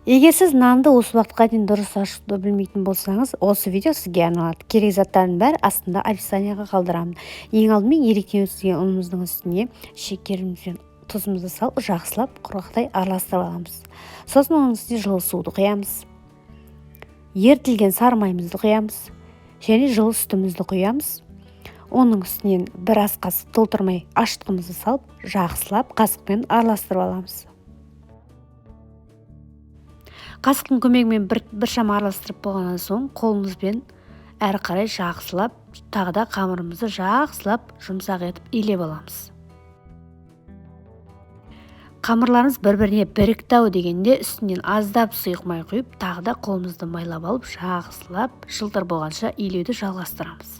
Егер сіз нанды осы уақытқа дейін дұрыс ашуды білмейтін болсаңыз, осы видео сізге арналады. Керек заттардың бәрі астында описанияға қалдырамын. Ең алдымен еректен өсірген ұнымыздың үстіне шекеріміз бен тұзымызды салып, жақсылап құрғақтай араластырып аламыз. Сосын оның үстіне жылы суды құямыз. Ерітілген сары майымызды құямыз және жылы сүтімізді құямыз. Оның үстінен бір ас қасық толтырмай ашытқымызды салып, жақсылап қасықпен араластырып аламыз. Қасықтың көмегімен біршама араластырып болғаннан соң қолымызбен әрі қарай жақсылап, тағы да қамырымызды жақсылап жұмсақ етіп илеп аламыз. Қамырларымыз бір-біріне бірікті дегенде үстінен аздап сұйық май құйып, тағы да қолымызды майлап алып, жақсылап жылтыр болғанша илеуді жалғастырамыз.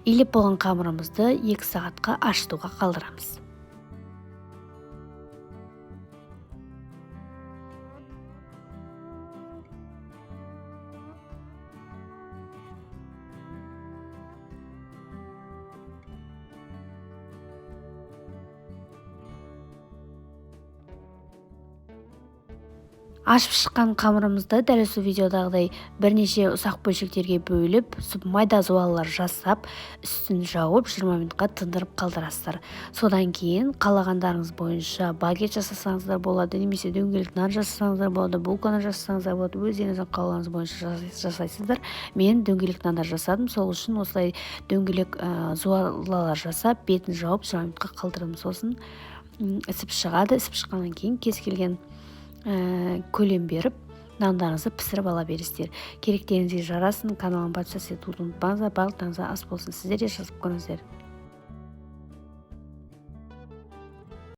Илеп болған қамырымызды 2 сағатқа ашытуға қалдырамыз. Ашып шыққан қамырымызды дәл осы видеодағыдай бірнеше ұсақ бөлшектерге бөліп, майда зуалылар жасап, үстін жауып 20 минутқа тындырып қалдырасыздар. Содан кейін қалағандарыңыз бойынша багет жасасаңыздар болады, немесе дөңгелек нан жасасаңыздар болады, булканы жасасаңыздар болады, өздеріңіздің қалауыңыз бойынша жасайсыздар. Мен дөңгелек нандар жасадым, сол үшін осылай дөңгелек зуалылар жасап, бетін жауып 20 минутқа қалдырдым. Сосын ісіп шығады. Ісіп шыққаннан кейін кез келген көлем беріп, нандарыңызды пісіріп ала бересіздер. Керектеріңізге жарасын. Каналыма подписаться етуді ұмытпаңыздар. Барлықтарыңызға ас болсын. Сіздер де жазып көріңіздер.